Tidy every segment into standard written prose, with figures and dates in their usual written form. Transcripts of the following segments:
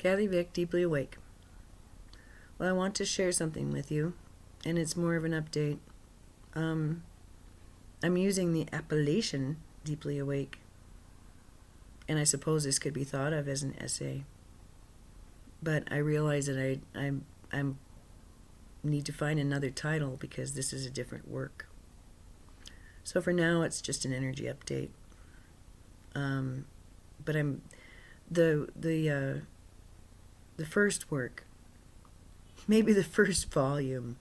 Kathy Vick, Deeply Awake. Well, I want to share something with you, and it's more of an update. I'm using the appellation Deeply Awake, and I suppose this could be thought of as an essay. But I realize that I need to find another title because this is a different work. So for now, it's just an energy update. But I'm the first work, maybe the first volume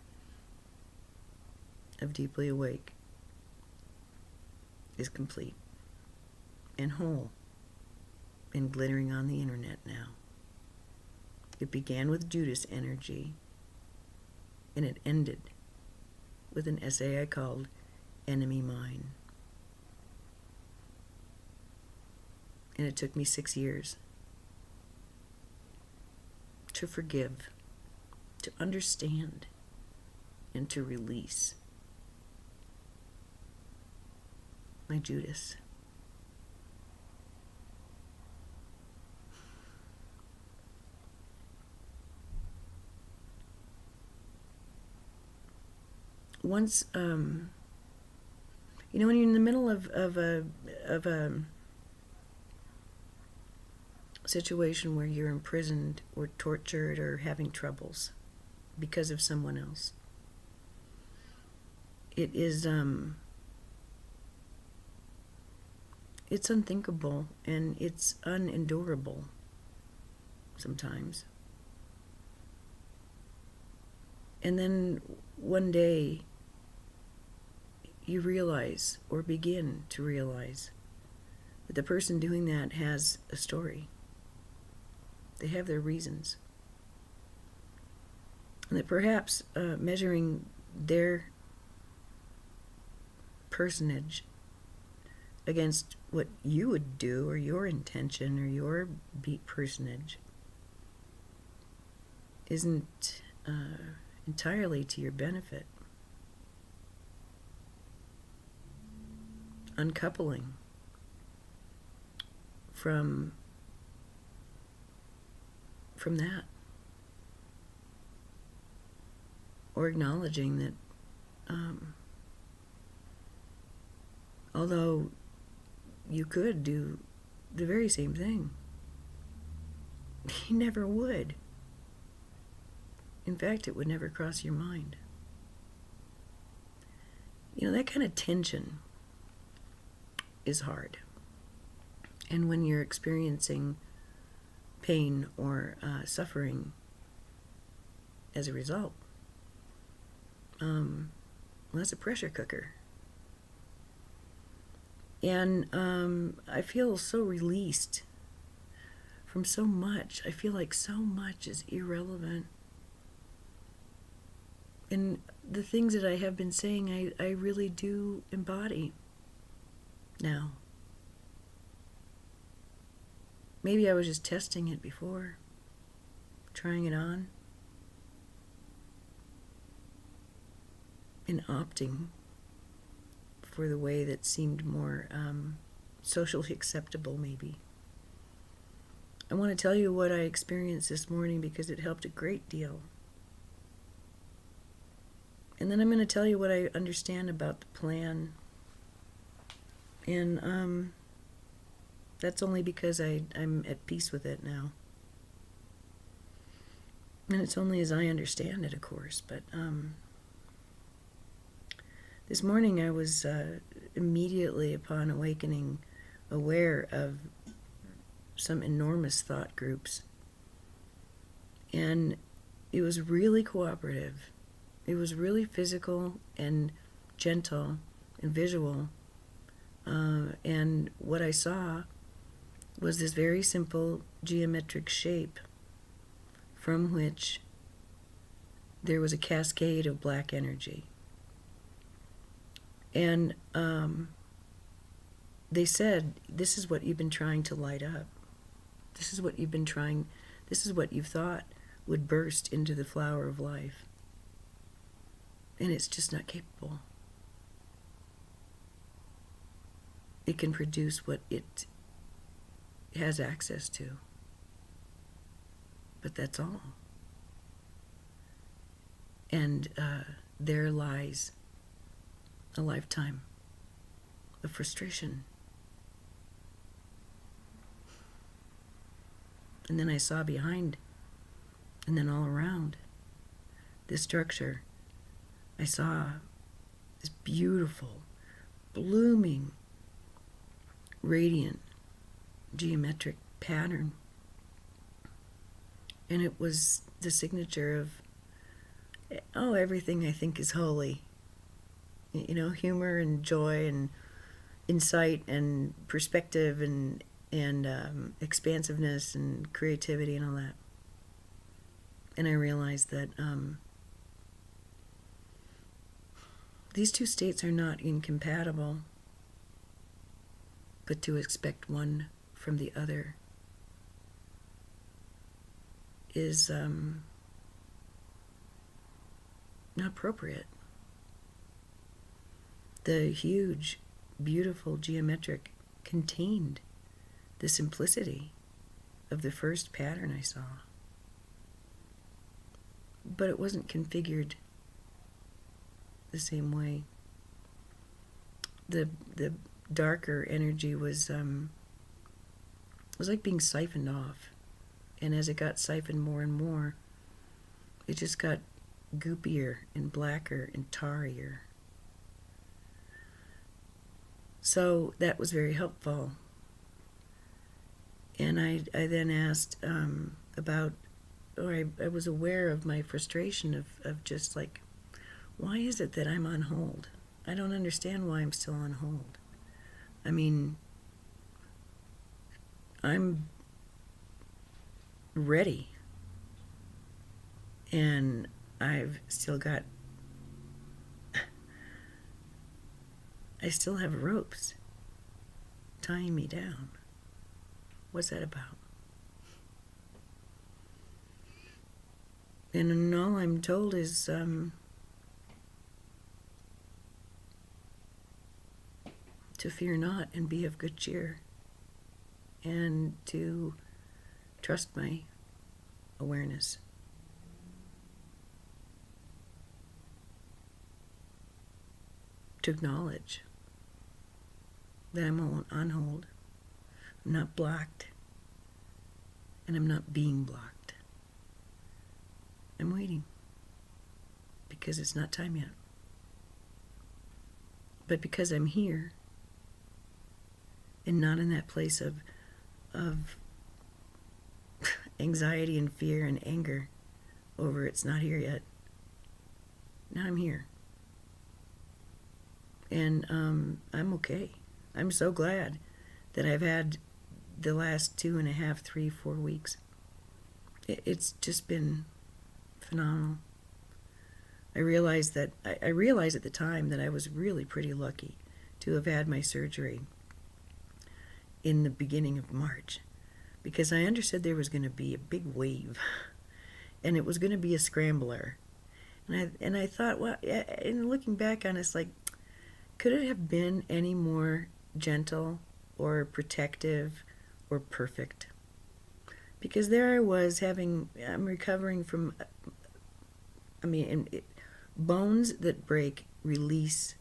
of Deeply Awake, is complete and whole and glittering on the internet now. It began with Judas energy, and it ended with an essay I called Enemy Mine. And it took me 6 years to forgive, to understand, and to release my Judas. Once, when you're in the middle of a situation where you're imprisoned or tortured or having troubles because of someone else, it is it's unthinkable and it's unendurable sometimes. And then one day you realize, or begin to realize, that the person doing that has a story. They have their reasons. And that perhaps measuring their personage against what you would do, or your intention, or your personage, isn't entirely to your benefit. Uncoupling from that, or acknowledging that although you could do the very same thing, you never would. In fact, it would never cross your mind. That kind of tension is hard. And when you're experiencing pain or suffering as a result, that's a pressure cooker. And I feel so released from so much. I feel like so much is irrelevant. And the things that I have been saying, I really do embody now. Maybe I was just testing it before, trying it on, and opting for the way that seemed more socially acceptable, maybe. I want to tell you what I experienced this morning because it helped a great deal. And then I'm going to tell you what I understand about the plan. And that's only because I'm at peace with it now. And it's only as I understand it, of course. But this morning I was immediately upon awakening aware of some enormous thought groups. And it was really cooperative. It was really physical and gentle and visual. And what I saw was this very simple geometric shape from which there was a cascade of black energy. And they said, this is what you've been trying to light up. This is what you've thought would burst into the flower of life. And it's just not capable. It can produce what it has access to. But that's all. And there lies a lifetime of frustration. And then I saw behind, and then all around this structure, I saw this beautiful, blooming, radiant, geometric pattern. And it was the signature of, everything I think is holy. You know, humor and joy and insight and perspective and expansiveness and creativity and all that. And I realized that these two states are not incompatible, but to expect one from the other is not appropriate. The huge, beautiful geometric contained the simplicity of the first pattern I saw. But it wasn't configured the same way. The darker energy was like being siphoned off. And as it got siphoned more and more, it just got goopier and blacker and tarrier. So that was very helpful. And I then asked about, or I was aware of my frustration of just like, why is it that I'm on hold? I don't understand why I'm still on hold. I mean, I'm ready. And I've still got, I still have ropes tying me down. What's that about? And all I'm told is to fear not and be of good cheer, and to trust my awareness. To acknowledge that I'm on hold. I'm not blocked, and I'm not being blocked. I'm waiting because it's not time yet. But because I'm here and not in that place of anxiety and fear and anger over it's not here yet, now I'm here. And I'm okay. I'm so glad that I've had the last 2.5, 3, 4 weeks. It's just been phenomenal. I realized at the time that I was really pretty lucky to have had my surgery in the beginning of March, because I understood there was going to be a big wave, and it was going to be a scrambler. And I thought, well, and looking back on it, it's like, could it have been any more gentle or protective or perfect? Because there I was I'm recovering from, bones that break release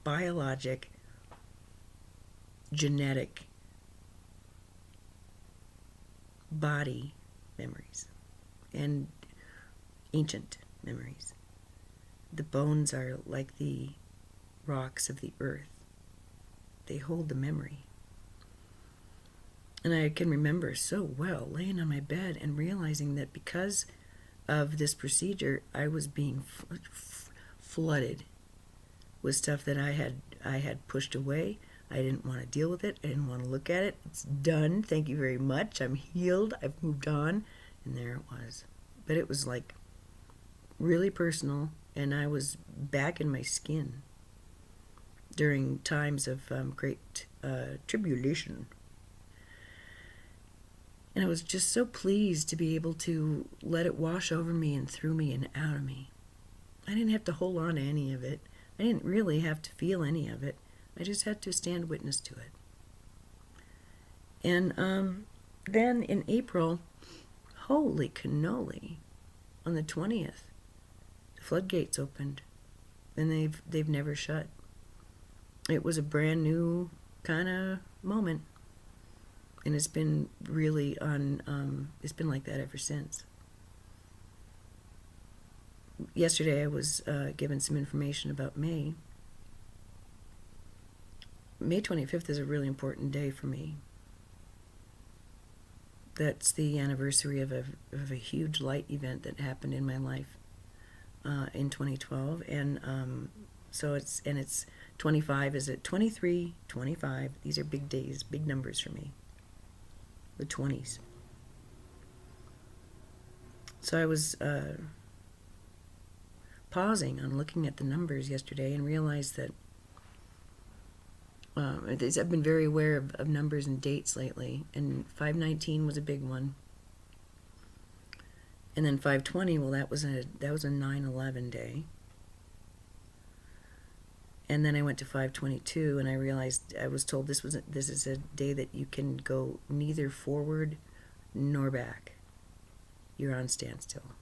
biologic, genetic, body memories and ancient memories. The bones are like the rocks of the earth. They hold the memory. And I can remember so well laying on my bed and realizing that because of this procedure, I was being flooded with stuff that I had pushed away. I didn't want to deal with it. I didn't want to look at it. It's done. Thank you very much. I'm healed. I've moved on. And there it was. But it was like really personal, and I was back in my skin during times of great tribulation. And I was just so pleased to be able to let it wash over me and through me and out of me. I didn't have to hold on to any of it. I didn't really have to feel any of it. I just had to stand witness to it. And then in April, holy cannoli, on the 20th, the floodgates opened, and they've never shut. It was a brand new kind of moment, and it's been really it's been like that ever since. Yesterday I was given some information about May. May 25th is a really important day for me. That's the anniversary of a huge light event that happened in my life in 2012, and so it's 25. Is it 23, 25? These are big days, big numbers for me. The 20s. So I was pausing on looking at the numbers yesterday and realized that I've been very aware of numbers and dates lately, and 519 was a big one. And then 520, well, that was a 9/11 day. And then I went to 522, and I realized I was told this is a day that you can go neither forward nor back. You're on standstill.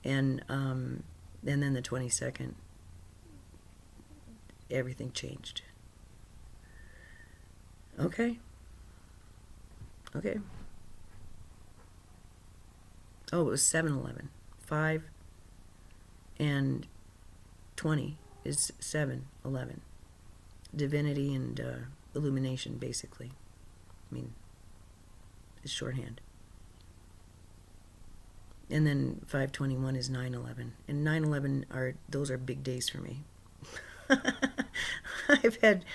And then the 22nd, everything changed. Okay. Oh, it was 7/11. 5 and 20 is 7/11. Divinity and illumination, basically. I mean, it's shorthand. And then 521 is 9/11. And 9/11 those are big days for me. I've had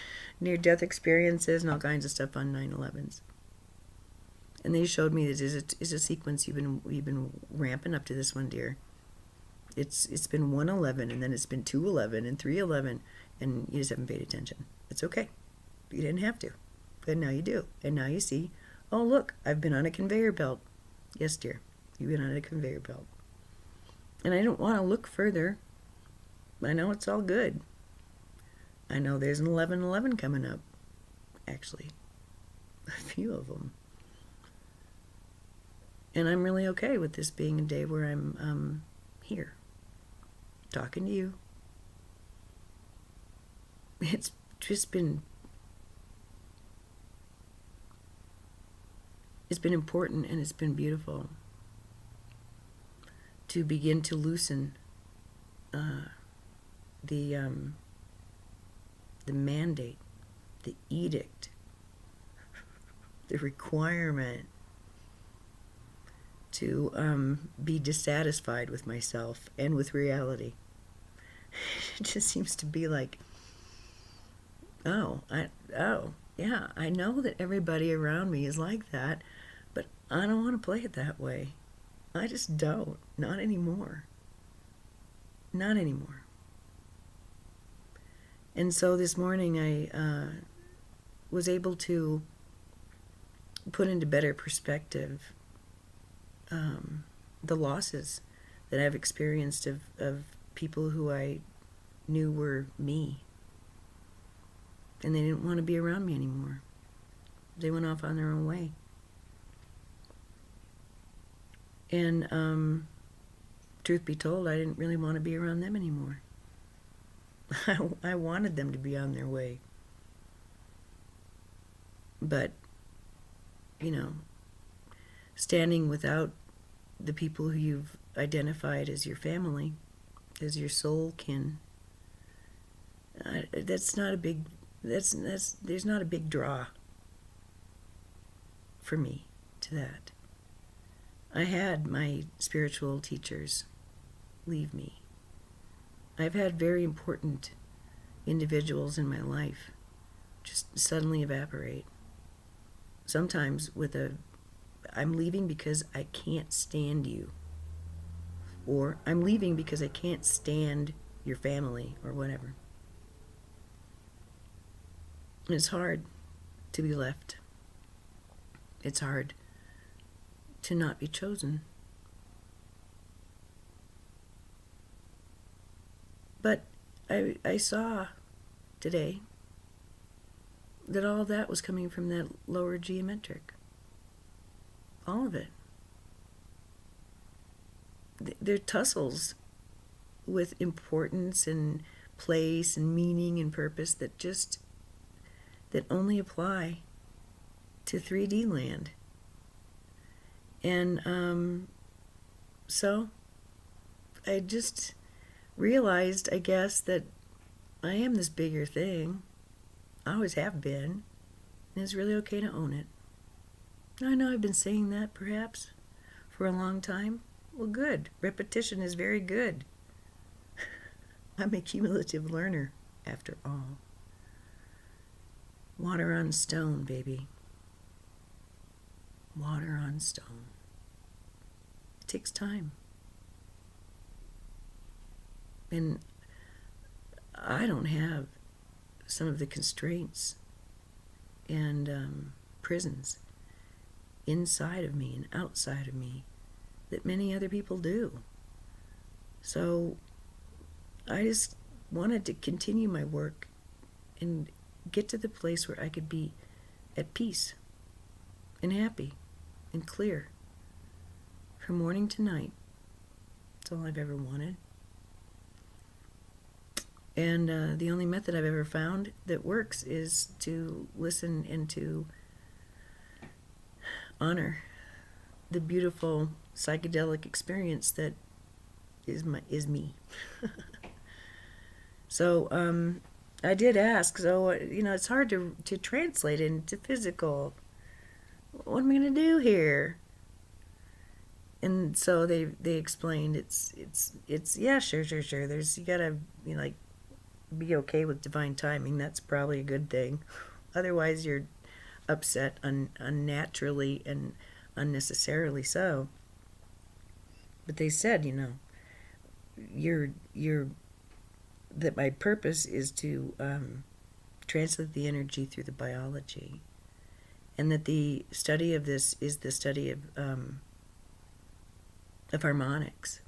near-death experiences and all kinds of stuff on 9/11s. And they showed me this is a sequence you've been ramping up to this one, dear. It's been 1/11, and then it's been 2/11 and 3/11, and you just haven't paid attention. It's okay. You didn't have to. But now you do. And now you see, oh look, I've been on a conveyor belt. Yes, dear. You've been on a conveyor belt. And I don't want to look further. I know it's all good. I know there's an 11/11 coming up. Actually, a few of them. And I'm really okay with this being a day where I'm here, talking to you. It's just been important, and it's been beautiful to begin to loosen the mandate, the edict, the requirement to be dissatisfied with myself and with reality. It just seems to be like, yeah, I know that everybody around me is like that, but I don't want to play it that way. I just don't. Not anymore. Not anymore. And so this morning I was able to put into better perspective the losses that I've experienced of people who I knew were me. And they didn't want to be around me anymore. They went off on their own way. And truth be told, I didn't really want to be around them anymore. I wanted them to be on their way. But, standing without the people who you've identified as your family, as your soul kin, there's not a big draw for me to that. I had my spiritual teachers leave me. I've had very important individuals in my life just suddenly evaporate. Sometimes with I'm leaving because I can't stand you. Or I'm leaving because I can't stand your family, or whatever. It's hard to be left. It's hard to not be chosen. But I saw today that all that was coming from that lower geometric. All of it. They're tussles with importance and place and meaning and purpose that only apply to 3D land. And so I just realized, I guess, that I am this bigger thing. I always have been. And it's really okay to own it. I know I've been saying that, perhaps, for a long time. Well, good. Repetition is very good. I'm a cumulative learner, after all. Water on stone, baby. Water on stone. It takes time. And I don't have some of the constraints and prisons inside of me and outside of me that many other people do. So I just wanted to continue my work and get to the place where I could be at peace and happy and clear from morning to night. That's all I've ever wanted. And the only method I've ever found that works is to listen and to honor the beautiful psychedelic experience that is me. So I did ask, so it's hard to translate into physical. What am I going to do here? And so they explained it's yeah, sure. You gotta be okay with divine timing. That's probably a good thing. Otherwise, you're upset unnaturally and unnecessarily so. But they said, that my purpose is to translate the energy through the biology, and that the study of this is the study of harmonics,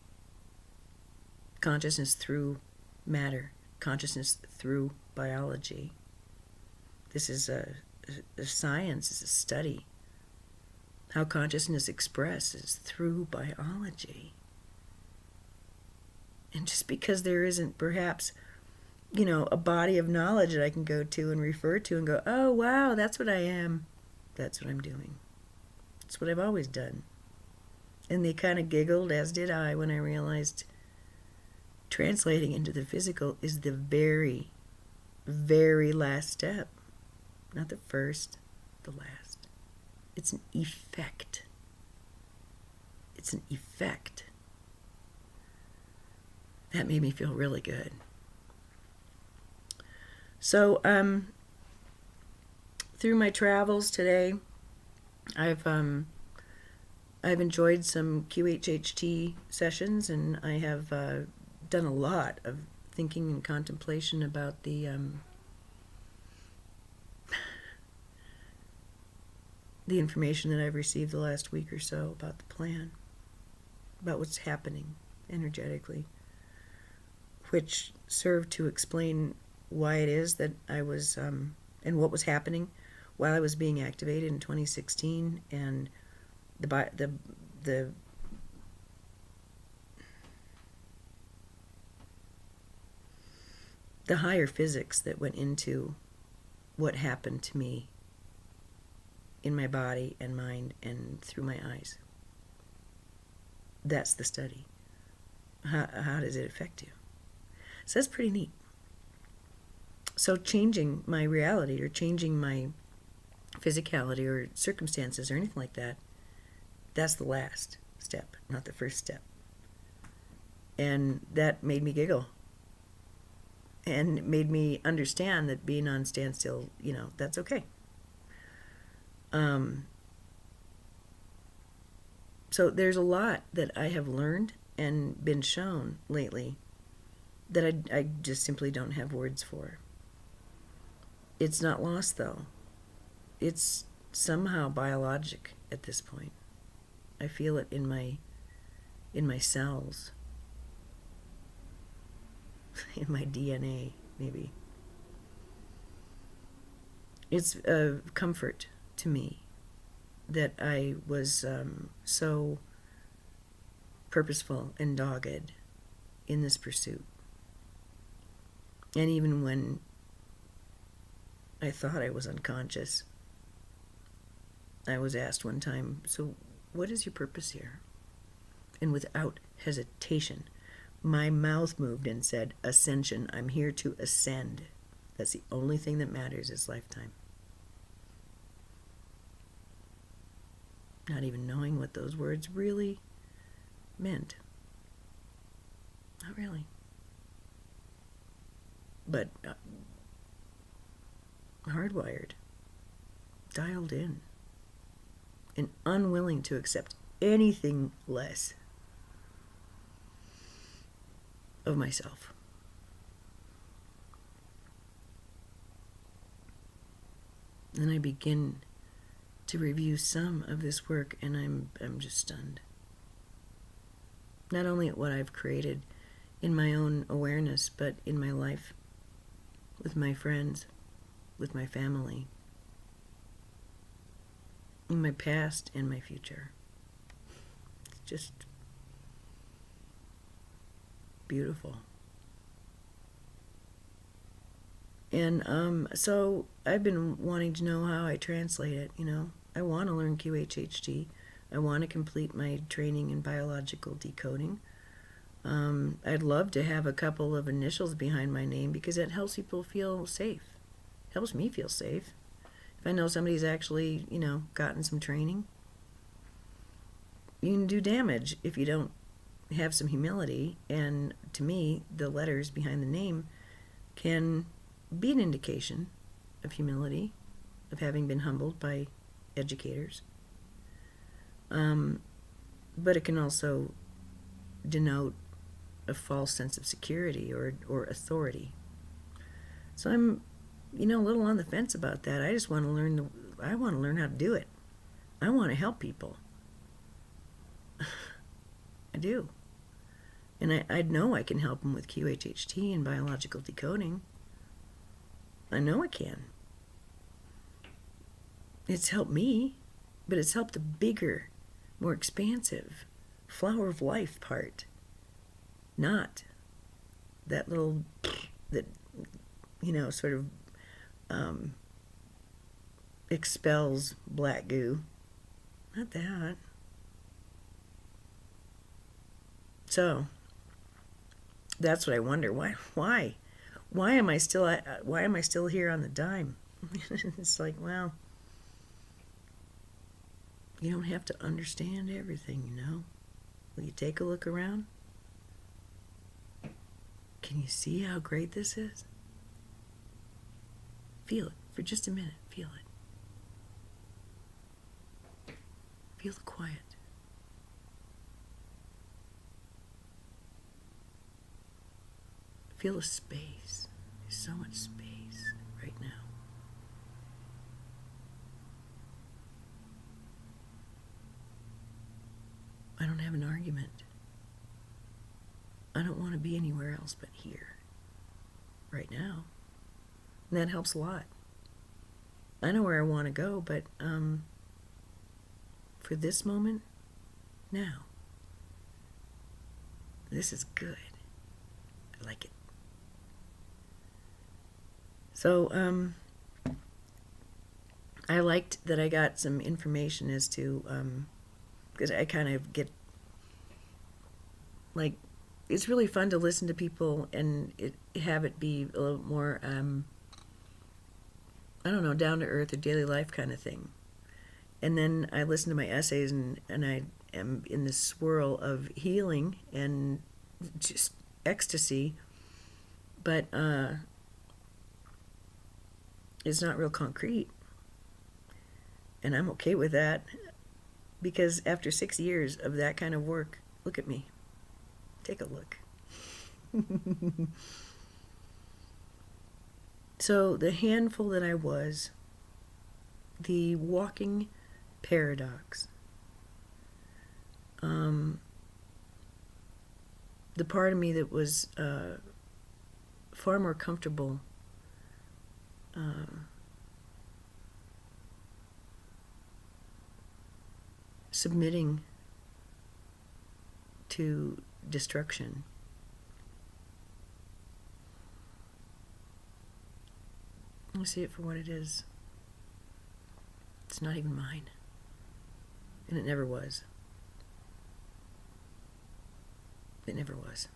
consciousness through matter, consciousness through biology. This is a science, is a study. How consciousness expresses through biology. And just because there isn't perhaps, a body of knowledge that I can go to and refer to and go, oh, wow, that's what I am. That's what I'm doing. That's what I've always done. And they kind of giggled, as did I, when I realized translating into the physical is the very, very last step. Not the first, the last. It's an effect. It's an effect. That made me feel really good. So, through my travels today, I've enjoyed some QHHT sessions, and I have done a lot of thinking and contemplation about the information that I've received the last week or so about the plan, about what's happening energetically, which served to explain why it is that I was, and what was happening while I was being activated in 2016, and the higher physics that went into what happened to me in my body and mind and through my eyes. That's the study. How does it affect you? So that's pretty neat. So changing my reality or changing my physicality or circumstances or anything like that, that's the last step, not the first step. And that made me giggle. And it made me understand that being on standstill, that's okay. So there's a lot that I have learned and been shown lately that I just simply don't have words for. It's not lost, though. It's somehow biologic at this point. I feel it in my cells, in my DNA, maybe. It's a comfort to me that I was so purposeful and dogged in this pursuit. And even when I thought I was unconscious, I was asked one time, so what is your purpose here? And without hesitation, my mouth moved and said, ascension. I'm here to ascend. That's the only thing that matters is lifetime. Not even knowing what those words really meant. Not really. But hardwired, dialed in, and unwilling to accept anything less of myself. Then I begin to review some of this work, and I'm just stunned. Not only at what I've created in my own awareness, but in my life, with my friends, with my family, in my past and my future. It's just beautiful. And so I've been wanting to know how I translate it, you know. I want to learn QHHT. I want to complete my training in biological decoding. I'd love to have a couple of initials behind my name because it helps people feel safe. Helps me feel safe. If I know somebody's actually, you know, gotten some training. You can do damage if you don't have some humility. And to me, the letters behind the name can be an indication of humility, of having been humbled by educators. But it can also denote a false sense of security or authority. So I'm, you know, a little on the fence about that. I just want to learn I want to learn how to do it. I want to help people. I do. And I know I can help them with QHHT and biological decoding. I know I can. It's helped me, but it's helped the bigger, more expansive flower of life part. Not that little, that, you know, sort of expels black goo. Not that. So that's what I wonder. Why am I still here on the dime? It's like, well, you don't have to understand everything, you know. Will you take a look around? Can you see how great this is? Feel it for just a minute. Feel it. Feel the quiet. Feel the space. There's so much space right now. I don't have an argument. I don't want to be anywhere else but here, right now. And that helps a lot. I know where I want to go, but for this moment, now, this is good. I like it. So, I liked that I got some information as to, because I kind of get, like, it's really fun to listen to people and have it be a little more, I don't know, down to earth or daily life kind of thing. And then I listen to my essays and I am in this swirl of healing and just ecstasy, but it's not real concrete. And I'm okay with that because after 6 years of that kind of work, look at me. Take a look. So the handful that I was, the walking paradox, the part of me that was far more comfortable submitting to destruction. I see it for what it is. It's not even mine. And it never was. It never was.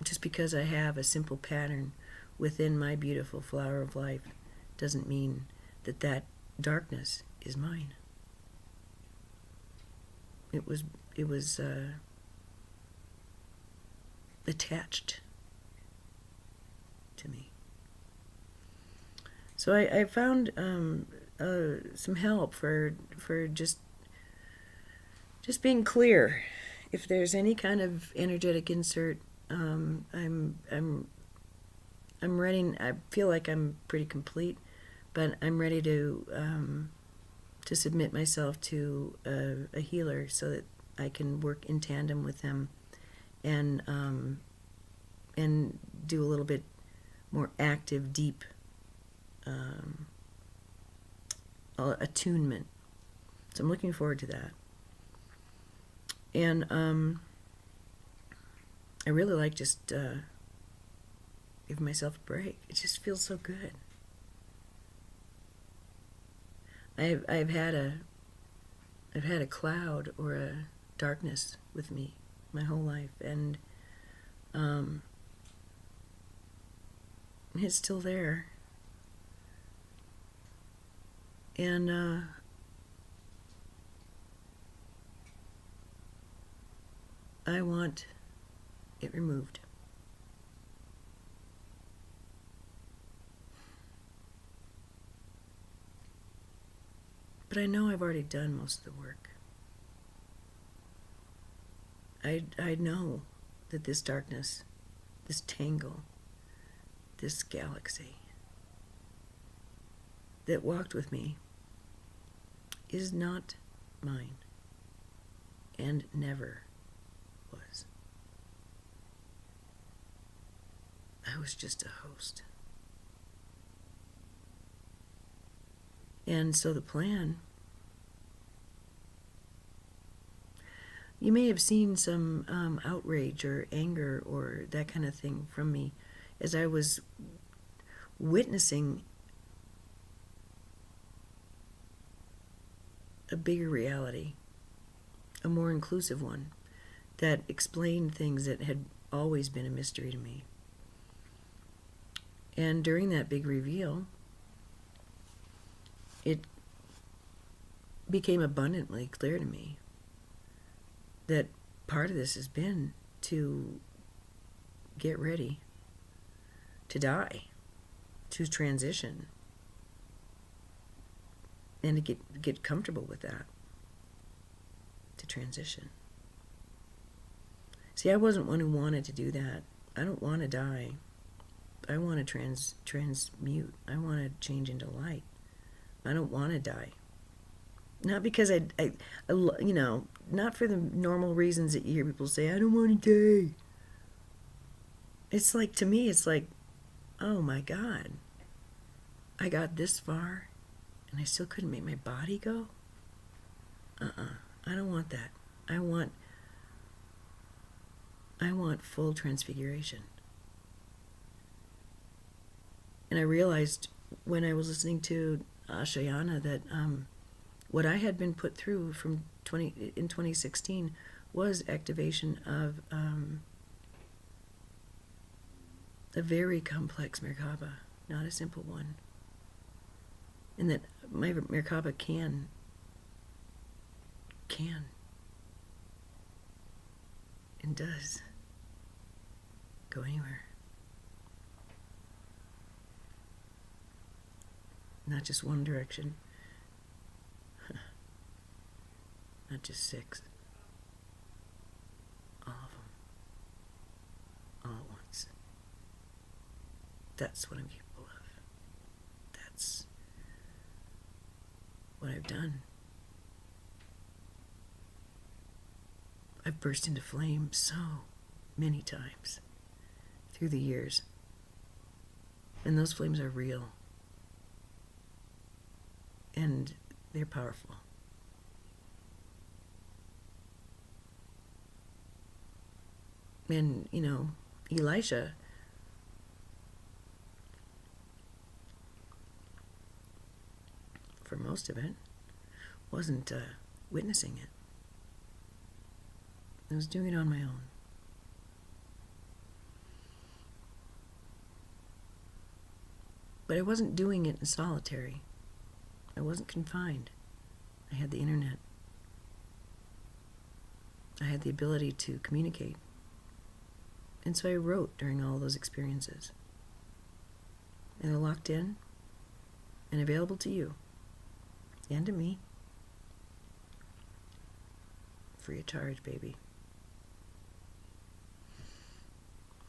Just because I have a simple pattern within my beautiful flower of life doesn't mean that that darkness is mine. It was attached to me. So I found some help for just being clear. If there's any kind of energetic insert, I'm ready. I feel like I'm pretty complete, but I'm ready to submit myself to a healer so that I can work in tandem with them and do a little bit more active, deep attunement. So I'm looking forward to that. And I really like just giving myself a break. It just feels so good. I've had a cloud or a darkness with me my whole life, and it's still there. And I want it removed. But I know I've already done most of the work. I know that this darkness, this tangle, this galaxy that walked with me is not mine and never was. I was just a host. And so the plan, you may have seen some outrage or anger or that kind of thing from me as I was witnessing a bigger reality, a more inclusive one that explained things that had always been a mystery to me. And during that big reveal, it became abundantly clear to me that part of this has been to get ready to die, to transition, and to get comfortable with that, to transition. See, I wasn't one who wanted to do that. I don't want to die. I want to transmute. I want to change into light. I don't want to die. Not because I not for the normal reasons that you hear people say, I don't want to die. It's like, to me, it's like, oh my God, I got this far and I still couldn't make my body go? I don't want that. I want full transfiguration. And I realized when I was listening to Ashayana that what I had been put through in 2016 was activation of a very complex Merkaba, not a simple one. And that my Merkaba can and does go anywhere. Not just one direction. Not just 6. All of them. All at once. That's what I'm capable of. That's what I've done. I've burst into flame so many times through the years. And those flames are real. and they're powerful. And, Elisha, for most of it, wasn't witnessing it. I was doing it on my own. But I wasn't doing it in solitary. I wasn't confined. I had the internet. I had the ability to communicate. And so I wrote during all those experiences. And they're locked in and available to you and to me. Free of charge, baby.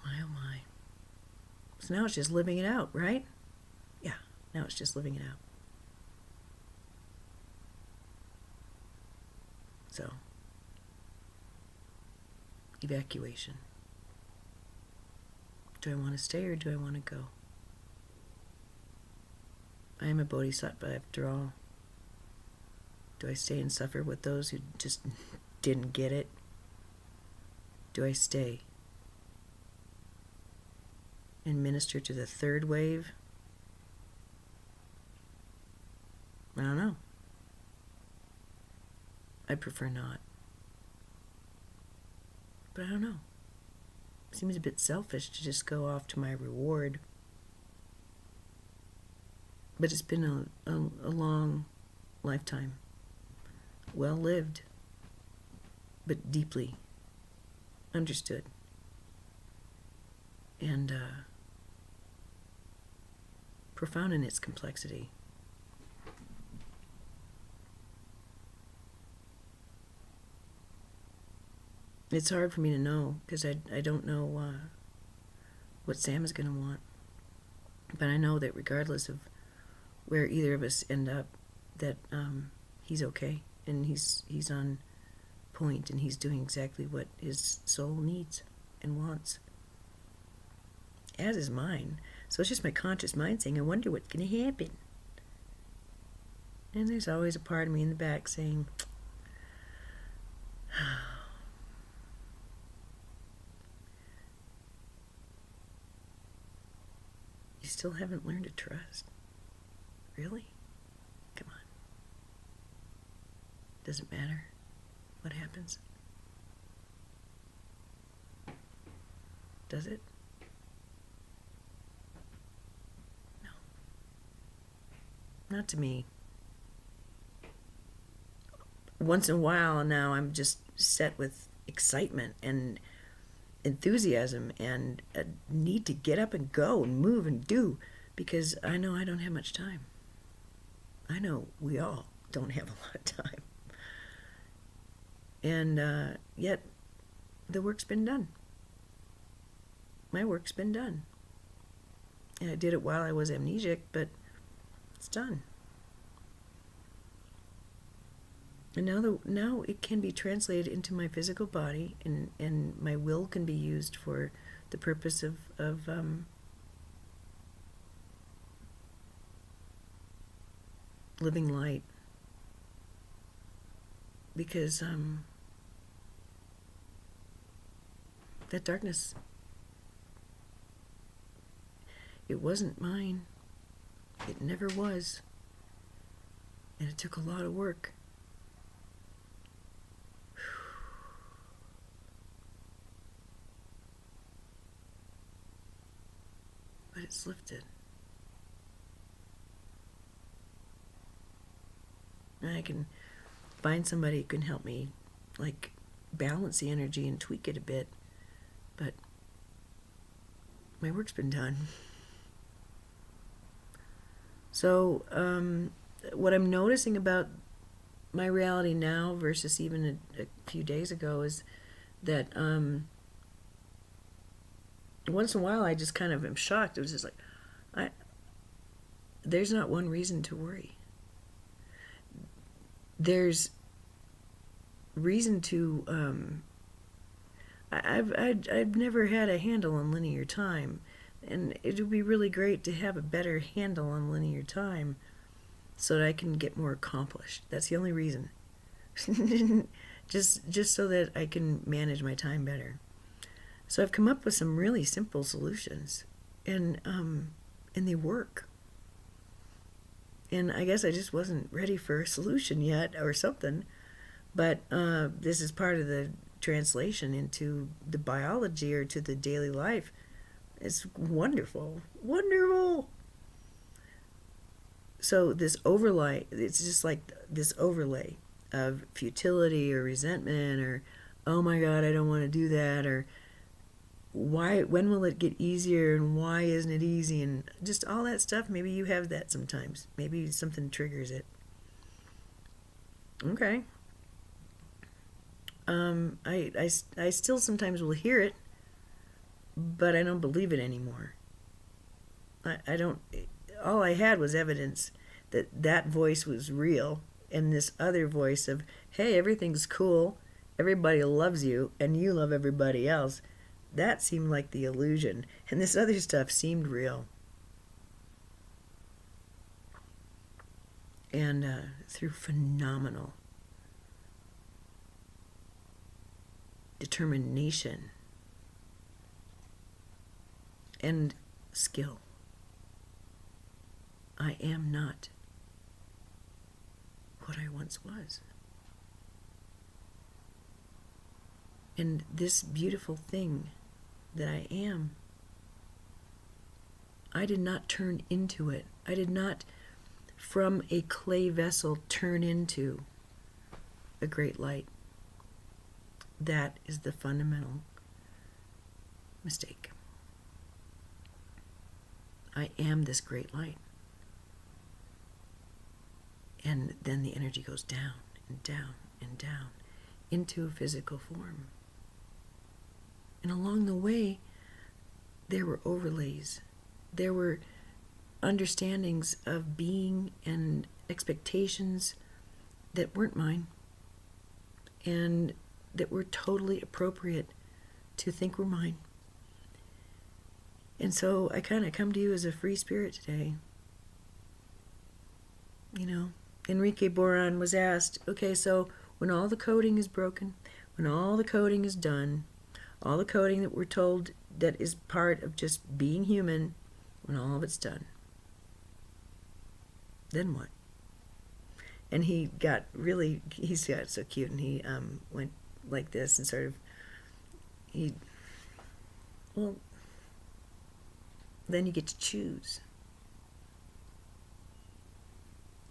My oh my. So now it's just living it out, right? Yeah, now it's just living it out. So, evacuation. Do I want to stay or do I want to go? I am a bodhisattva after all. Do I stay and suffer with those who just didn't get it? Do I stay and minister to the third wave? I don't know. I'd prefer not. But I don't know. Seems a bit selfish to just go off to my reward. But it's been a long lifetime. Well lived, but deeply understood. And profound in its complexity. It's hard for me to know because I don't know what Sam is going to want. But I know that regardless of where either of us end up, that he's okay and he's on point and he's doing exactly what his soul needs and wants. As is mine. So it's just my conscious mind saying, I wonder what's going to happen. And there's always a part of me in the back saying, you still haven't learned to trust? Really? Come on. Doesn't matter what happens. Does it? No. Not to me. Once in a while now I'm just set with excitement and enthusiasm and a need to get up and go and move and do, because I know I don't have much time. I know we all don't have a lot of time. And yet the work's been done. My work's been done. And I did it while I was amnesic, but it's done. And now it can be translated into my physical body, and my will can be used for the purpose of living light. Because that darkness, it wasn't mine. It never was. And it took a lot of work. But it's lifted. And I can find somebody who can help me, like, balance the energy and tweak it a bit. But my work's been done. So what I'm noticing about my reality now versus even a few days ago is that once in a while I just kind of am shocked. It was just like, there's not one reason to worry. There's reason to I've never had a handle on linear time, and it would be really great to have a better handle on linear time. so that I can get more accomplished. That's the only reason. just so that I can manage my time better. So I've come up with some really simple solutions, and they work. And I guess I just wasn't ready for a solution yet or something. But this is part of the translation into the biology or to the daily life. It's wonderful. Wonderful. So this overlay, it's just like this overlay of futility or resentment or, oh my God, I don't want to do that, or when will it get easier and why isn't it easy, and just all that stuff. Maybe you have that sometimes. Maybe something triggers it. Okay. I still sometimes will hear it, but I don't believe it anymore. I don't, all I had was evidence that that voice was real, and this other voice of, hey, everything's cool, everybody loves you, and you love everybody else, that seemed like the illusion, and this other stuff seemed real. And through phenomenal determination and skill, I am not what I once was. And this beautiful thing that I am, I did not turn into it. I did not, from a clay vessel, turn into a great light. That is the fundamental mistake. I am this great light. And then the energy goes down and down and down into a physical form. And along the way, there were overlays. There were understandings of being and expectations that weren't mine and that were totally appropriate to think were mine. And so I kind of come to you as a free spirit today. You know, Enrique Boron was asked, okay, so when all the coding is broken, when all the coding is done, all the coding that we're told that is part of just being human, when all of it's done, then what? And he got so cute, and he went like this and sort of, then you get to choose.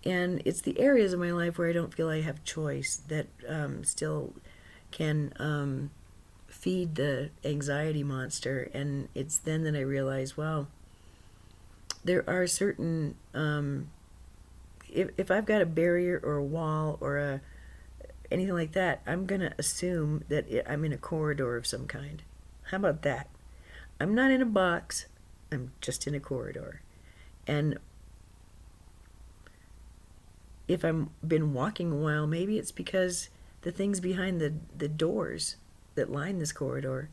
And it's the areas of my life where I don't feel I have choice that still can feed the anxiety monster. And it's then that I realize, well, there are certain, if I've got a barrier or a wall or anything like that, I'm going to assume that I'm in a corridor of some kind. How about that? I'm not in a box. I'm just in a corridor. And if I've been walking a while, maybe it's because the things behind the doors that line this corridor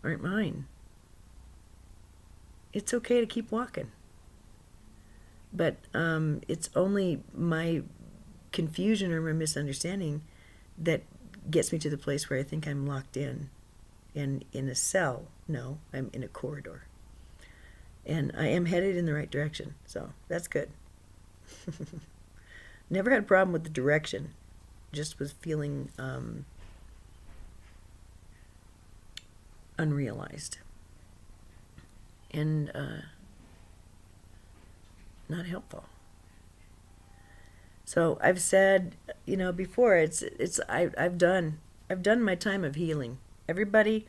aren't mine. It's okay to keep walking. But it's only my confusion or my misunderstanding that gets me to the place where I think I'm locked in a cell. No, I'm in a corridor. And I am headed in the right direction, so that's good. Never had a problem with the direction, just was feeling unrealized and not helpful. So I've said, before, I've done my time of healing. Everybody,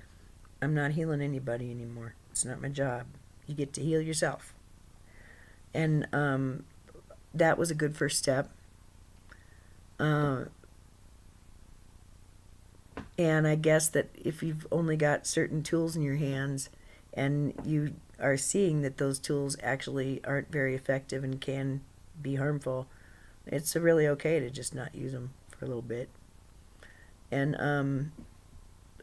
I'm not healing anybody anymore. It's not my job. You get to heal yourself. And that was a good first step. And I guess that if you've only got certain tools in your hands and you are seeing that those tools actually aren't very effective and can be harmful, it's really okay to just not use them for a little bit. And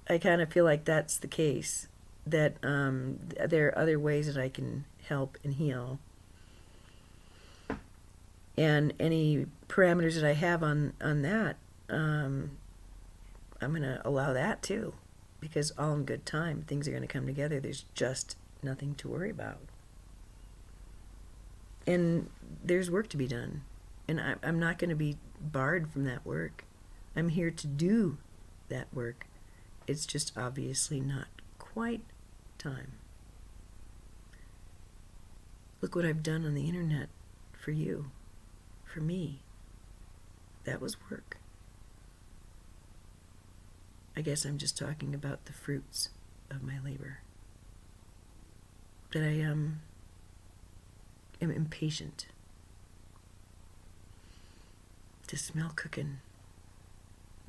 I kind of feel like that's the case, that there are other ways that I can help and heal. And any parameters that I have on that, I'm going to allow that too. Because all in good time, things are going to come together. There's just nothing to worry about. And there's work to be done. And I'm not going to be barred from that work. I'm here to do that work. It's just obviously not quite time. Look what I've done on the internet for you, for me. That was work. I guess I'm just talking about the fruits of my labor. That I am impatient to smell cooking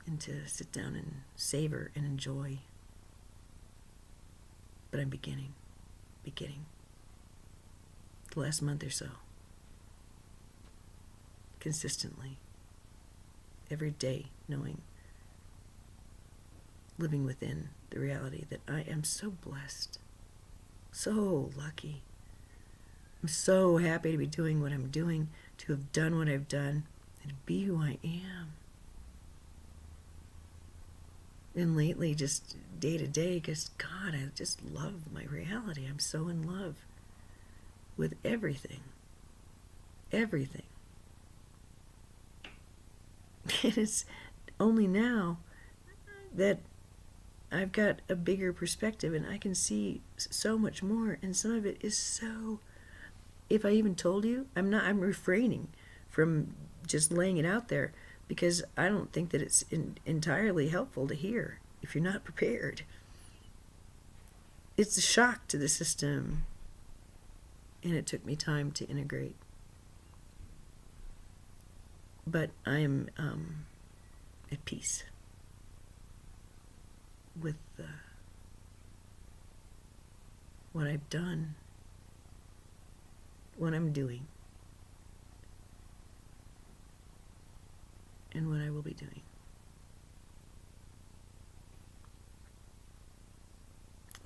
and to sit down and savor and enjoy. But I'm beginning. The last month or so. Consistently. Every day knowing, living within the reality that I am so blessed, so lucky. I'm so happy to be doing what I'm doing, to have done what I've done, and to be who I am. And lately, just day to day, because God, I just love my reality. I'm so in love with everything. Everything. And it's only now that I've got a bigger perspective and I can see so much more, and some of it is so, if I even told you, I'm refraining from just laying it out there because I don't think that it's entirely helpful to hear if you're not prepared. It's a shock to the system, and it took me time to integrate. But I am at peace with what I've done, what I'm doing, and what I will be doing.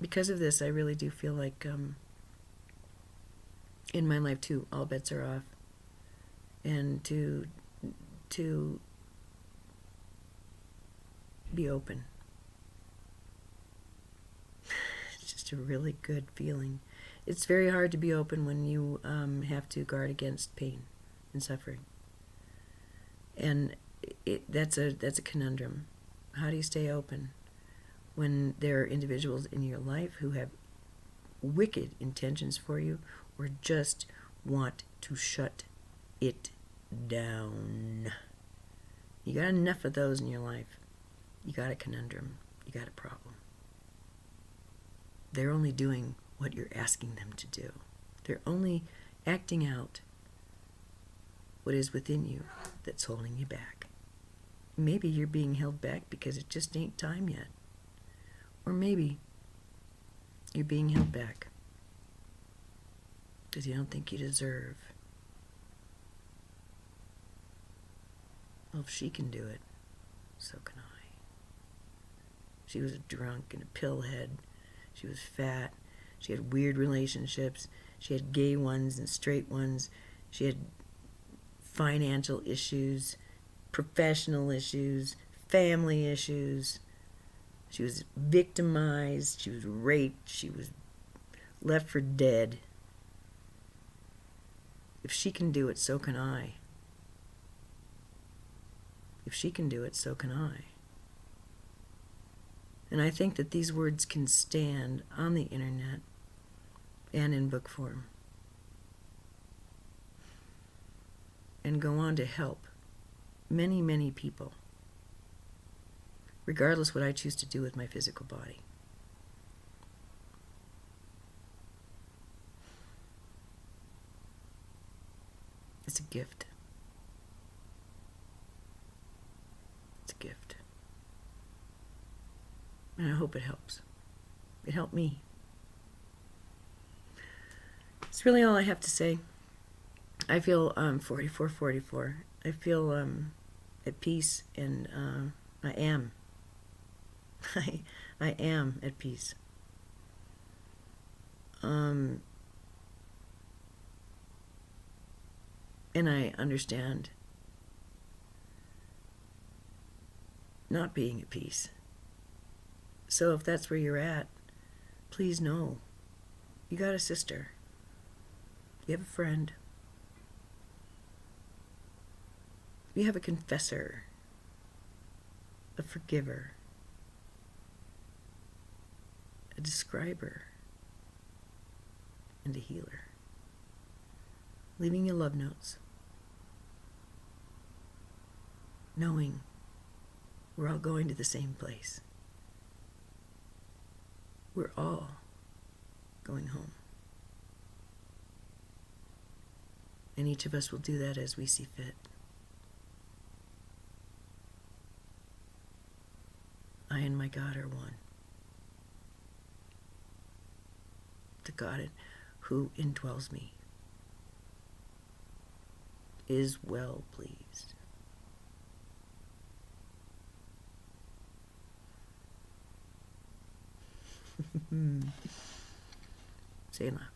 Because of this, I really do feel like in my life too, all bets are off. And to be open. It's just a really good feeling. It's very hard to be open when you have to guard against pain and suffering. And that's a conundrum. How do you stay open when there are individuals in your life who have wicked intentions for you or just want to shut it down? You got enough of those in your life. You got a conundrum. You got a problem. They're only doing what you're asking them to do. They're only acting out what is within you that's holding you back. Maybe you're being held back because it just ain't time yet. Or maybe you're being held back because you don't think you deserve. Well, if she can do it, so can I. She was a drunk and a pillhead. She was fat. She had weird relationships. She had gay ones and straight ones. She had financial issues, professional issues, family issues. She was victimized. She was raped. She was left for dead. If she can do it, so can I. If she can do it, so can I. And I think that these words can stand on the internet and in book form and go on to help many, many people, regardless what I choose to do with my physical body. It's a gift. It's a gift. And I hope it helps. It helped me. It's really all I have to say. I feel 44. I feel at peace, and I am. I am at peace. And I understand not being at peace. So if that's where you're at, please know you got a sister. You have a friend. You have a confessor, a forgiver, a describer, and a healer. Leaving you love notes. Knowing we're all going to the same place. We're all going home. And each of us will do that as we see fit. I and my God are one. The God who indwells me is well pleased. Selah.